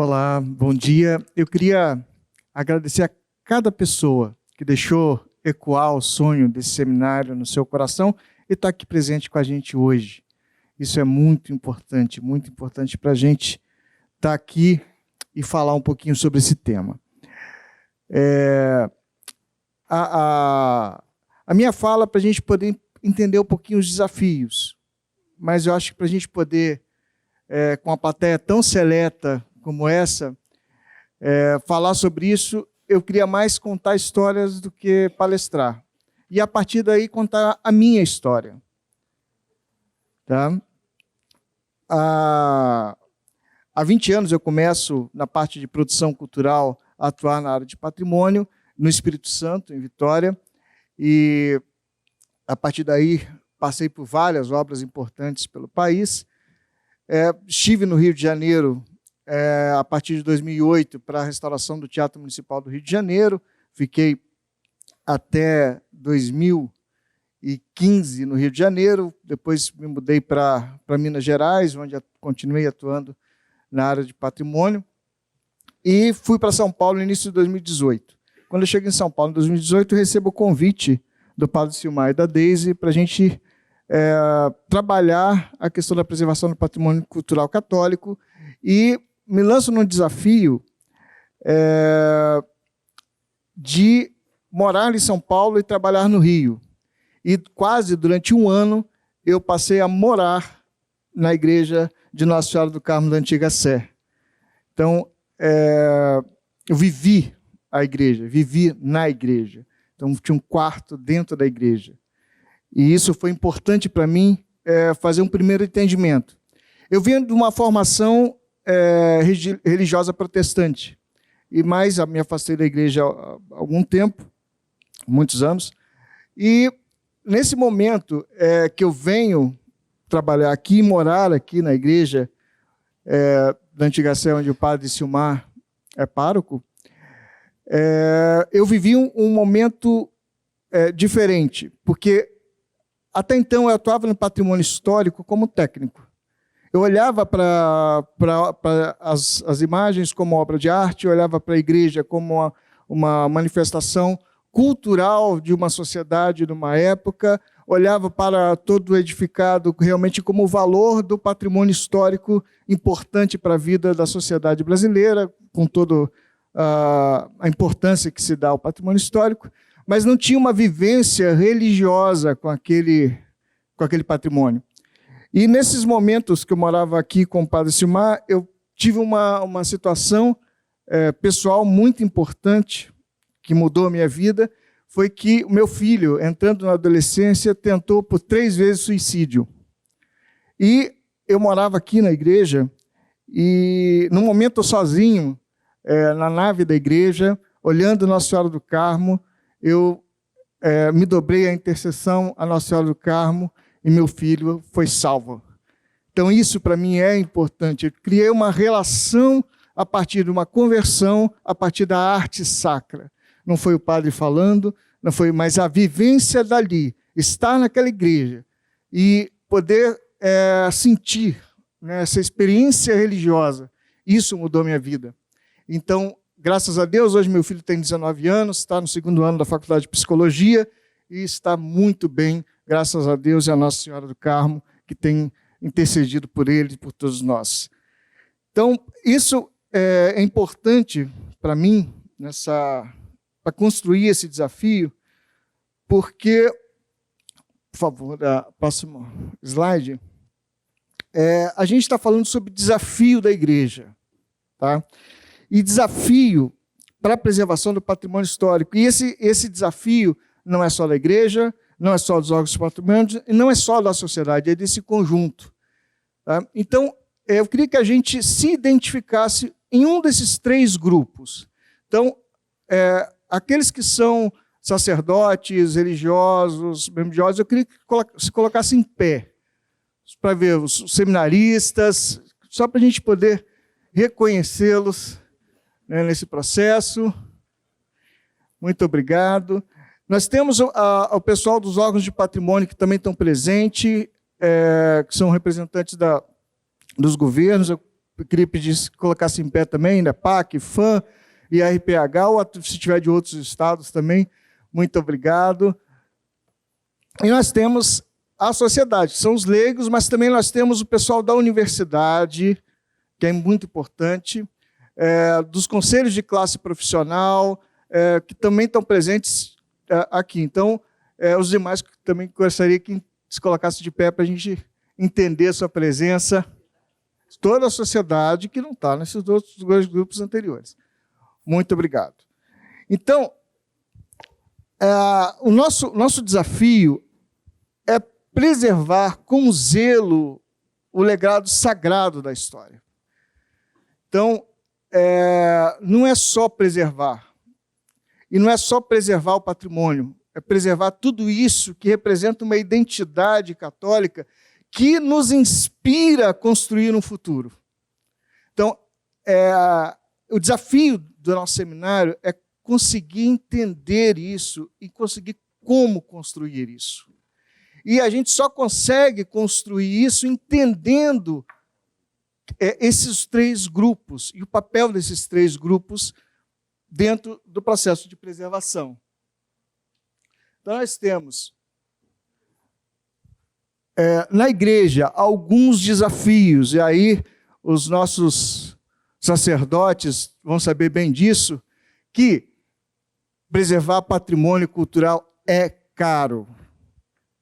Olá, bom dia. Eu queria agradecer a cada pessoa que deixou ecoar o sonho desse seminário no seu coração e está aqui presente com a gente hoje. Isso é muito importante para a gente estar aqui e falar um pouquinho sobre esse tema. A minha fala para a gente poder entender um pouquinho os desafios, mas eu acho que para a gente poder, com uma plateia tão seleta como essa, falar sobre isso, eu queria mais contar histórias do que palestrar. E, a partir daí, contar a minha história. Tá? Há 20 anos eu começo, na parte de produção cultural, a atuar na área de patrimônio, no Espírito Santo, em Vitória, e, a partir daí, passei por várias obras importantes pelo país. Estive no Rio de Janeiro, a partir de 2008, para a restauração do Teatro Municipal do Rio de Janeiro. Fiquei até 2015 no Rio de Janeiro, depois me mudei para Minas Gerais, onde continuei atuando na área de patrimônio, e fui para São Paulo no início de 2018. Quando eu chego em São Paulo, em 2018, eu recebo o convite do Padre Silmar e da Deise para a gente trabalhar a questão da preservação do patrimônio cultural católico, e me lanço num desafio de morar em São Paulo e trabalhar no Rio. E quase durante um ano eu passei a morar na igreja de Nossa Senhora do Carmo da Antiga Sé. Então, eu vivi a igreja, vivi na igreja. Então, tinha um quarto dentro da igreja. E isso foi importante para mim, fazer um primeiro entendimento. Eu venho de uma formação religiosa protestante, e mais me afastei da igreja há algum tempo, muitos anos, e nesse momento que eu venho trabalhar aqui, morar aqui na igreja da Antiga Sé, onde o Padre Silmar é pároco, eu vivi um momento diferente, porque até então eu atuava no patrimônio histórico como técnico. Eu olhava para as imagens como obra de arte, eu olhava para a igreja como uma manifestação cultural de uma sociedade, de uma época, olhava para todo o edificado realmente como o valor do patrimônio histórico importante para a vida da sociedade brasileira, com toda a importância que se dá ao patrimônio histórico, mas não tinha uma vivência religiosa com aquele patrimônio. E nesses momentos que eu morava aqui com o Padre Silmar, eu tive uma situação pessoal muito importante, que mudou a minha vida, foi que o meu filho, entrando na adolescência, tentou por 3 vezes suicídio. E eu morava aqui na igreja, e num momento sozinho, na nave da igreja, olhando Nossa Senhora do Carmo, eu me dobrei à intercessão a Nossa Senhora do Carmo, e meu filho foi salvo. Então, isso para mim é importante. Eu criei uma relação a partir de uma conversão, a partir da arte sacra. Não foi o padre falando, não foi, mas a vivência dali, estar naquela igreja e poder sentir, né, essa experiência religiosa, isso mudou minha vida. Então, graças a Deus, hoje meu filho tem 19 anos, está no 2º ano da Faculdade de Psicologia e está muito bem, graças a Deus e a Nossa Senhora do Carmo, que tem intercedido por ele e por todos nós. Então, isso é importante para mim, para construir esse desafio, porque, por favor, próximo slide, a gente está falando sobre desafio da igreja, tá? E desafio para a preservação do patrimônio histórico. E esse desafio não é só da igreja, não é só dos órgãos de patrimônio, e não é só da sociedade, é desse conjunto. Tá? Então, eu queria que a gente se identificasse em um desses 3 grupos. Então, aqueles que são sacerdotes, religiosos, religiosos, eu queria que se colocasse em pé, para ver os seminaristas, só para a gente poder reconhecê-los, né, nesse processo. Muito obrigado. Nós temos o pessoal dos órgãos de patrimônio que também estão presentes, que são representantes dos governos. Eu queria pedir que colocasse em pé também, né? PAC, FAM e RPH, ou se tiver de outros estados também, muito obrigado. E nós temos a sociedade, que são os leigos, mas também nós temos o pessoal da universidade, que é muito importante, dos conselhos de classe profissional, que também estão presentes aqui. Então, os demais também gostaria que se colocasse de pé para a gente entender a sua presença, toda a sociedade que não está nesses outros dois grupos anteriores. Muito obrigado. Então, o nosso desafio é preservar com zelo o legado sagrado da história. Então, não é só preservar, e não é só preservar o patrimônio, é preservar tudo isso que representa uma identidade católica que nos inspira a construir um futuro. Então, o desafio do nosso seminário é conseguir entender isso e conseguir como construir isso. E a gente só consegue construir isso entendendo esses três grupos e o papel desses três grupos dentro do processo de preservação. Então, nós temos na igreja alguns desafios, e aí os nossos sacerdotes vão saber bem disso, que preservar patrimônio cultural é caro.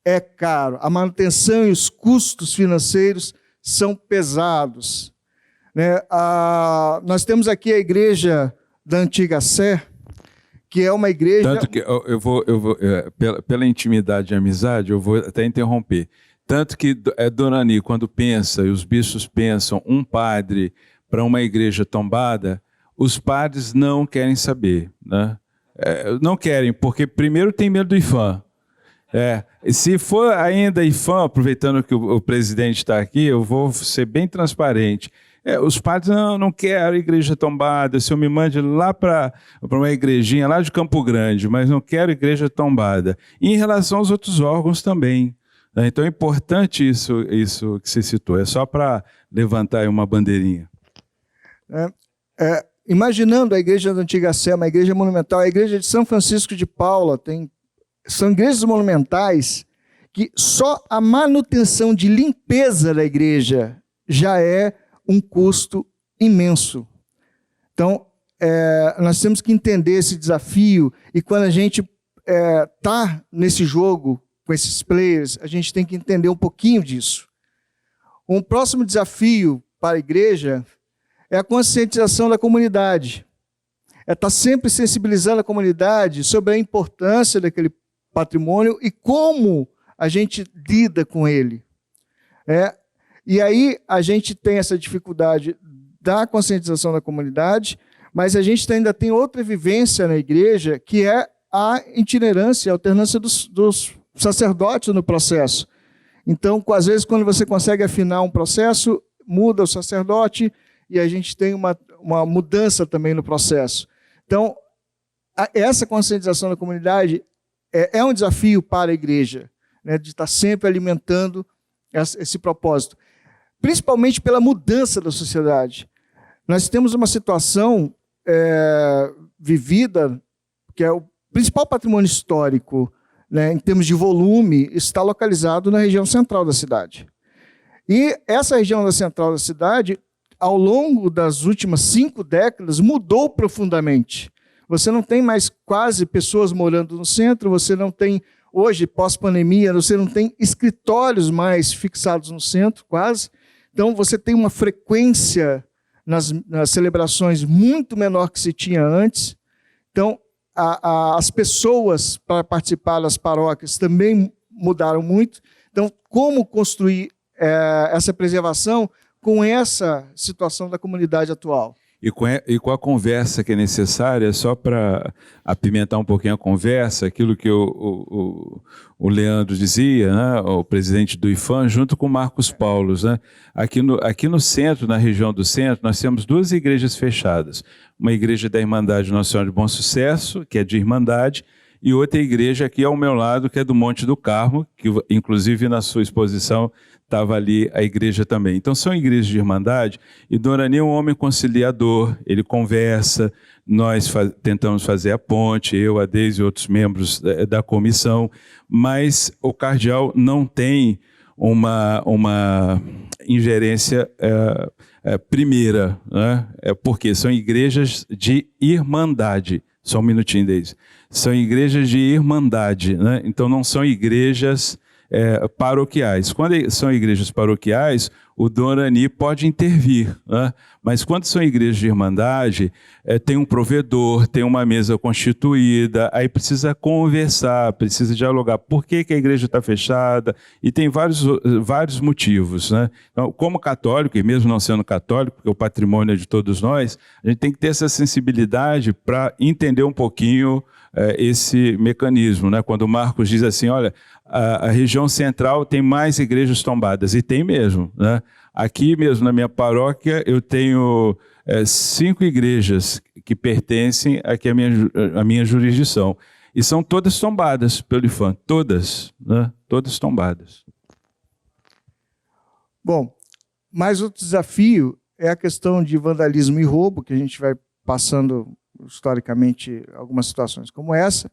É caro. A manutenção e os custos financeiros são pesados. Nós temos aqui a igreja da Antiga Sé, que é uma igreja... Tanto que eu vou pela intimidade e amizade, eu vou até interromper. Tanto que Dona Ani, quando pensa, e os bispos pensam, um padre para uma igreja tombada, os padres não querem saber, né? Não querem, porque primeiro tem medo do IFAM. Se for ainda IFAM, aproveitando que o presidente está aqui, eu vou ser bem transparente. Os padres não querem igreja tombada, se eu me mande lá para uma igrejinha lá de Campo Grande, mas não quero igreja tombada. E em relação aos outros órgãos também. Né? Então é importante isso que você citou, é só para levantar aí uma bandeirinha. Imaginando a igreja da Antiga Sé, uma igreja monumental, a igreja de São Francisco de Paula, são igrejas monumentais que só a manutenção de limpeza da igreja já é um custo imenso. Então, nós temos que entender esse desafio, e quando a gente está nesse jogo com esses players, a gente tem que entender um pouquinho disso. Um próximo desafio para a igreja é a conscientização da comunidade. Estar sempre sensibilizando a comunidade sobre a importância daquele patrimônio e como a gente lida com ele. E aí a gente tem essa dificuldade da conscientização da comunidade, mas a gente ainda tem outra vivência na igreja, que é a itinerância, a alternância dos sacerdotes no processo. Então, às vezes, quando você consegue afinar um processo, muda o sacerdote e a gente tem uma mudança também no processo. Então, essa conscientização da comunidade é um desafio para a igreja, né, de estar sempre alimentando esse propósito. Principalmente pela mudança da sociedade. Nós temos uma situação vivida, que é o principal patrimônio histórico, né, em termos de volume, está localizado na região central da cidade. E essa região central da cidade, ao longo das últimas 5 décadas, mudou profundamente. Você não tem mais quase pessoas morando no centro, você não tem, hoje, pós-pandemia, você não tem escritórios mais fixados no centro, quase. Então, você tem uma frequência nas celebrações muito menor que se tinha antes. Então, as pessoas para participar das paróquias também mudaram muito. Então, como construir essa preservação com essa situação da comunidade atual? E com a conversa que é necessária, só para apimentar um pouquinho a conversa, aquilo que o Leandro dizia, né, o presidente do IFAM, junto com o Marcos Paulos. Né, aqui no centro, na região do centro, nós temos 2 igrejas fechadas. Uma igreja da Irmandade Nossa Senhora de Bom Sucesso, que é de Irmandade, e outra igreja aqui ao meu lado, que é do Monte do Carmo, que inclusive na sua exposição estava ali a igreja também. Então são igrejas de irmandade, e Dorani é um homem conciliador, ele conversa, nós tentamos fazer a ponte, eu, a Deise e outros membros da comissão, mas o cardeal não tem uma ingerência primeira, né? Porque são igrejas de irmandade. Só um minutinho, Deise. São igrejas de irmandade, né? Então não são igrejas paroquiais. Quando são igrejas paroquiais, o Dorani pode intervir, né? Mas quando são igrejas de irmandade, tem um provedor, tem uma mesa constituída, aí precisa conversar, precisa dialogar. Por que a igreja está fechada? E tem vários motivos, né? Então, como católico, e mesmo não sendo católico, porque o patrimônio é de todos nós, a gente tem que ter essa sensibilidade para entender um pouquinho esse mecanismo, né? Quando o Marcos diz assim, olha, a região central tem mais igrejas tombadas, e tem mesmo, né? Aqui mesmo na minha paróquia eu tenho 5 igrejas que pertencem aqui à minha jurisdição, e são todas tombadas pelo IPHAN, todas, né? Todas tombadas. Bom, mais outro desafio é a questão de vandalismo e roubo, que a gente vai passando historicamente algumas situações como essa.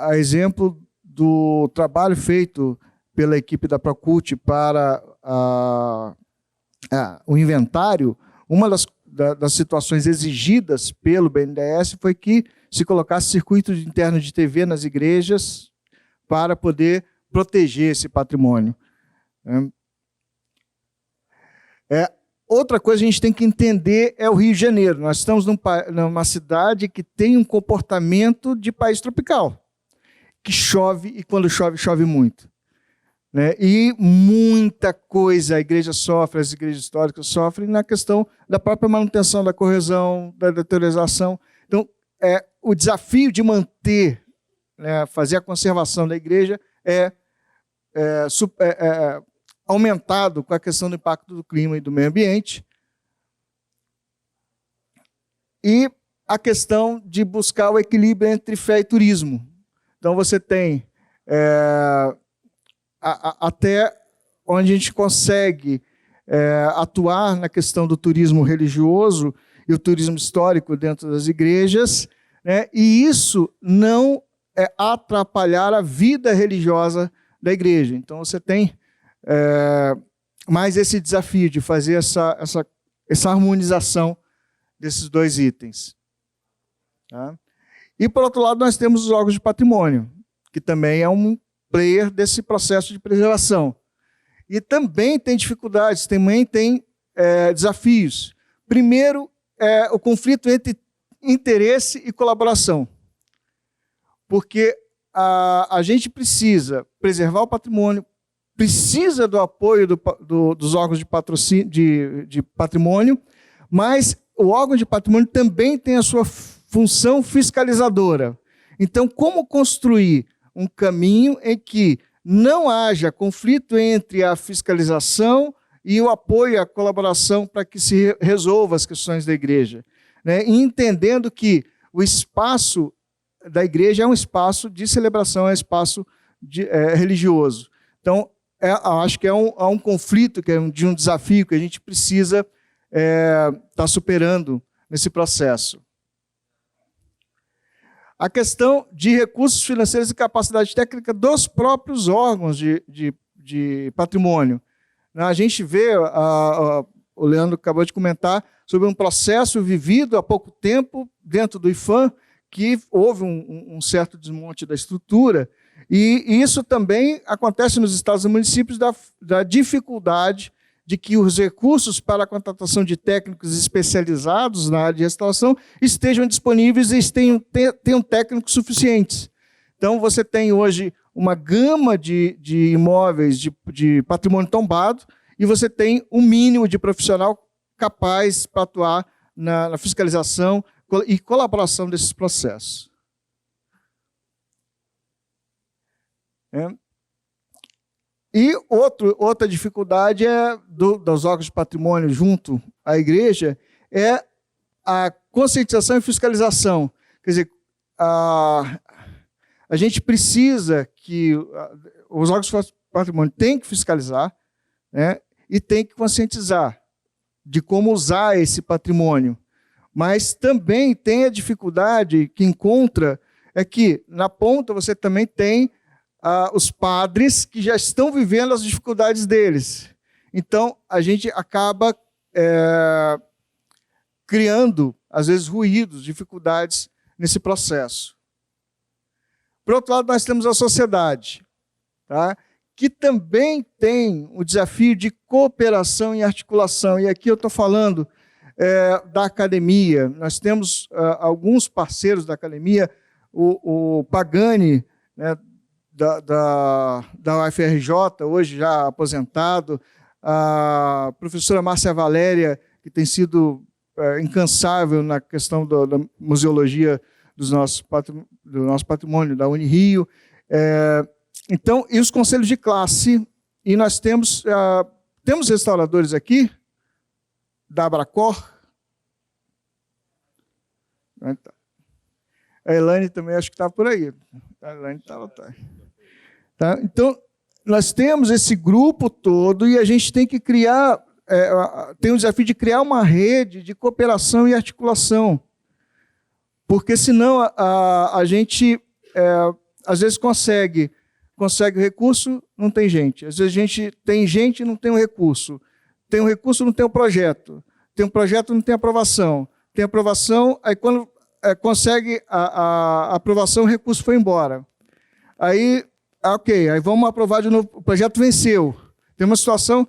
A exemplo do trabalho feito pela equipe da Procult para o inventário, uma das situações exigidas pelo BNDES foi que se colocasse circuitos internos de TV nas igrejas para poder proteger esse patrimônio. Outra coisa que a gente tem que entender é o Rio de Janeiro. Nós estamos numa cidade que tem um comportamento de país tropical, que chove, e quando chove, chove muito, né? E muita coisa a igreja sofre, as igrejas históricas sofrem na questão da própria manutenção da corrosão, da deteriorização. Então, o desafio de manter, né, fazer a conservação da igreja aumentado com a questão do impacto do clima e do meio ambiente, e a questão de buscar o equilíbrio entre fé e turismo. Então você tem até onde a gente consegue atuar na questão do turismo religioso e o turismo histórico dentro das igrejas, né, e isso não atrapalhar a vida religiosa da igreja. Então você tem mais esse desafio de fazer essa harmonização desses dois itens. Tá? E, por outro lado, nós temos os órgãos de patrimônio, que também é um player desse processo de preservação. E também tem dificuldades, também tem desafios. Primeiro, o conflito entre interesse e colaboração. Porque a gente precisa preservar o patrimônio, precisa do apoio dos órgãos de patrimônio, mas o órgão de patrimônio também tem a sua função fiscalizadora. Então, como construir um caminho em que não haja conflito entre a fiscalização e o apoio e a colaboração para que se resolva as questões da igreja, né? E entendendo que o espaço da igreja é um espaço de celebração, é um espaço religioso. Então, acho que é um conflito, de um desafio que a gente precisa estar superando nesse processo. A questão de recursos financeiros e capacidade técnica dos próprios órgãos de patrimônio. A gente vê, o Leandro acabou de comentar, sobre um processo vivido há pouco tempo dentro do IPHAN, que houve um certo desmonte da estrutura, e isso também acontece nos estados e municípios da dificuldade de que os recursos para a contratação de técnicos especializados na área de restauração estejam disponíveis e tenham técnicos suficientes. Então, você tem hoje uma gama de imóveis de patrimônio tombado, e você tem um mínimo de profissional capaz para atuar na fiscalização e colaboração desses processos. E outra dificuldade dos órgãos de patrimônio junto à igreja é a conscientização e fiscalização. Quer dizer, a gente precisa que os órgãos de patrimônio têm que fiscalizar, né, e têm que conscientizar de como usar esse patrimônio. Mas também tem a dificuldade que encontra, é que na ponta você também tem os padres que já estão vivendo as dificuldades deles. Então, a gente acaba criando, às vezes, ruídos, dificuldades nesse processo. Por outro lado, nós temos a sociedade, tá? Que também tem o desafio de cooperação e articulação. E aqui eu estou falando da academia. Nós temos alguns parceiros da academia, o Pagani, né, da UFRJ, hoje já aposentado, a professora Márcia Valéria, que tem sido incansável na questão da museologia do nosso patrimônio, da Unirio. Então, e os conselhos de classe, e nós temos restauradores aqui, da Abracor. A Elaine também acho que estava por aí. A Elaine estava. Tá? Então, nós temos esse grupo todo e a gente tem que criar, tem o desafio de criar uma rede de cooperação e articulação. Porque senão a gente, às vezes, consegue o recurso, não tem gente. Às vezes a gente tem gente e não tem o recurso. Tem um recurso, não tem o projeto. Tem um projeto, não tem aprovação. Tem aprovação, aí quando consegue a aprovação, o recurso foi embora. Aí, ok, aí vamos aprovar de novo. O projeto venceu. Tem uma situação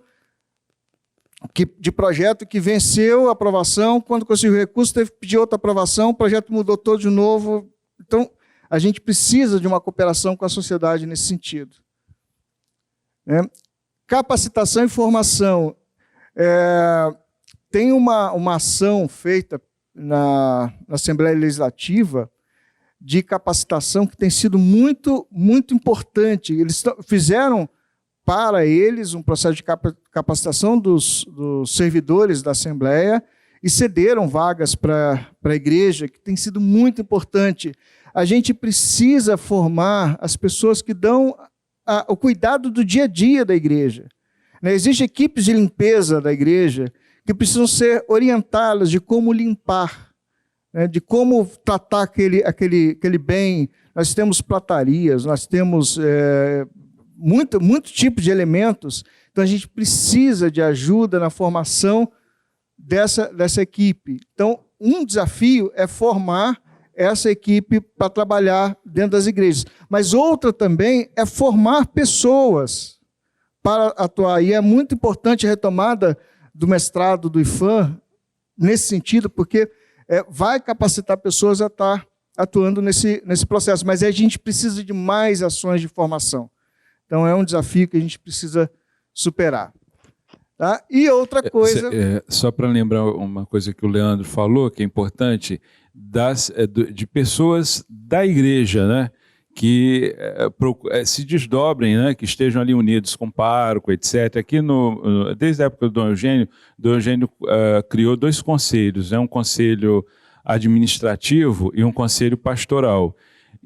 de projeto que venceu a aprovação, quando conseguiu o recurso, teve que pedir outra aprovação, o projeto mudou todo de novo. Então, a gente precisa de uma cooperação com a sociedade nesse sentido. Capacitação e formação. Tem uma ação feita na Assembleia Legislativa de capacitação que tem sido muito, muito importante. Eles fizeram para eles um processo de capacitação dos servidores da Assembleia e cederam vagas para a igreja, que tem sido muito importante. A gente precisa formar as pessoas que dão o cuidado do dia a dia da igreja. Existem equipes de limpeza da igreja que precisam ser orientadas de como limpar, de como tratar aquele bem. Nós temos platarias, nós temos muito tipo de elementos, então a gente precisa de ajuda na formação dessa equipe. Então, um desafio é formar essa equipe para trabalhar dentro das igrejas. Mas outra também é formar pessoas para atuar. E é muito importante a retomada do mestrado do IFAM nesse sentido, porque vai capacitar pessoas a estar atuando nesse processo. Mas a gente precisa de mais ações de formação. Então, é um desafio que a gente precisa superar. Tá? E outra coisa... Só para lembrar uma coisa que o Leandro falou, que é importante, de pessoas da igreja, né, que se desdobrem, né, que estejam ali unidos com o pároco, etc. Aqui, desde a época do Dom Eugênio criou dois conselhos, um conselho administrativo e um conselho pastoral.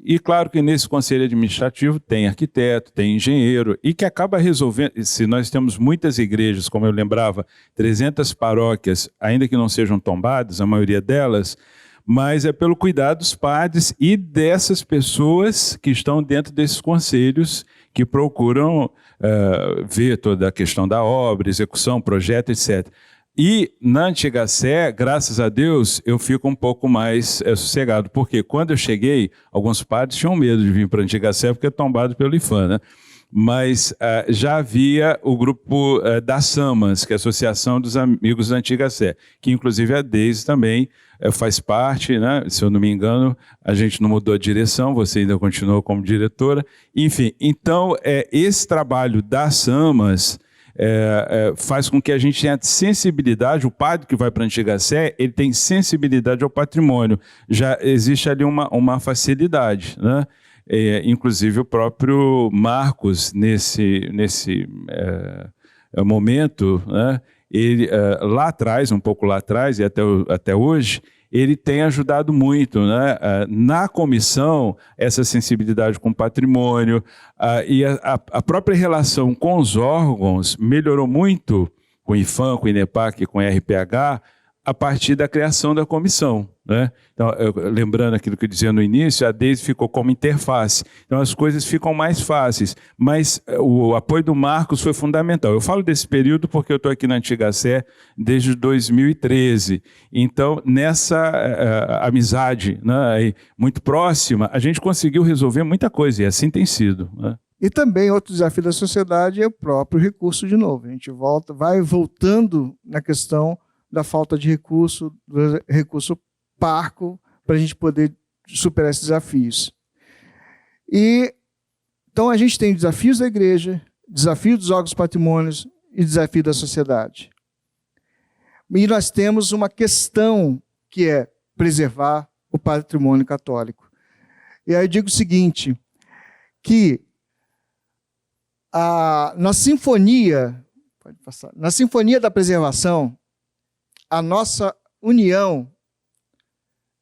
E claro que nesse conselho administrativo tem arquiteto, tem engenheiro, e que acaba resolvendo, se nós temos muitas igrejas, como eu lembrava, 300 paróquias, ainda que não sejam tombadas, a maioria delas, mas é pelo cuidado dos padres e dessas pessoas que estão dentro desses conselhos, que procuram ver toda a questão da obra, execução, projeto, etc. E na Antiga Sé, graças a Deus, eu fico um pouco mais sossegado, porque quando eu cheguei, alguns padres tinham medo de vir para a Antiga Sé, porque é tombado pelo IFAM, né? Mas já havia o grupo das SAMAS, que é a Associação dos Amigos da Antiga Sé, que inclusive a Deise também faz parte, né? Se eu não me engano, a gente não mudou a direção, você ainda continuou como diretora. Enfim, então esse trabalho das SAMAS faz com que a gente tenha sensibilidade. O padre que vai para a Antiga Sé, ele tem sensibilidade ao patrimônio. Já existe ali uma facilidade, né? Inclusive o próprio Marcos, nesse momento, né? Ele, lá atrás, um pouco lá atrás, e até hoje, ele tem ajudado muito, né? Na comissão, essa sensibilidade com o patrimônio e a própria relação com os órgãos melhorou muito com o IPHAN, com o INEPAC, com o RPH, a partir da criação da comissão, né? Então, lembrando aquilo que eu dizia no início, a Deise ficou como interface. Então, as coisas ficam mais fáceis, mas o apoio do Marcos foi fundamental. Eu falo desse período porque eu estou aqui na Antiga Sé desde 2013. Então, nessa amizade, né, muito próxima, a gente conseguiu resolver muita coisa, e assim tem sido, né? E também outro desafio da sociedade é o próprio recurso de novo. A gente vai voltando na questão da falta de recurso, do recurso parco, para a gente poder superar esses desafios. E, então, a gente tem desafios da igreja, desafio dos órgãos patrimônios e desafio da sociedade. E nós temos uma questão que é preservar o patrimônio católico. E aí eu digo o seguinte, que na sinfonia da preservação, a nossa união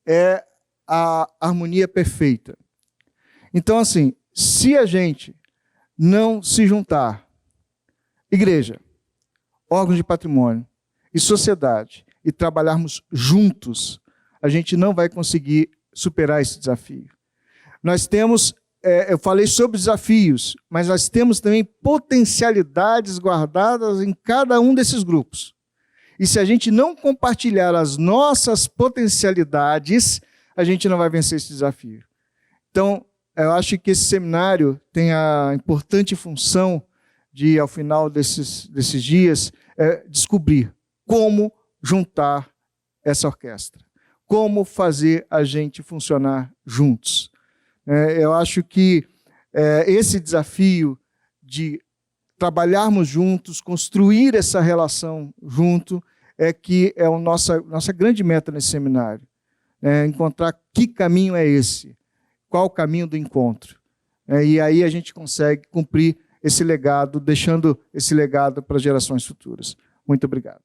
é a harmonia perfeita. Então, assim, se a gente não se juntar, igreja, órgãos de patrimônio e sociedade, e trabalharmos juntos, a gente não vai conseguir superar esse desafio. Nós temos, eu falei sobre desafios, mas nós temos também potencialidades guardadas em cada um desses grupos. E se a gente não compartilhar as nossas potencialidades, a gente não vai vencer esse desafio. Então, eu acho que esse seminário tem a importante função de, ao final desses dias, descobrir como juntar essa orquestra, como fazer a gente funcionar juntos. Eu acho que esse desafio de trabalharmos juntos, construir essa relação junto, que é a nossa grande meta nesse seminário. Encontrar que caminho é esse, qual o caminho do encontro. E aí a gente consegue cumprir esse legado, deixando esse legado para gerações futuras. Muito obrigado.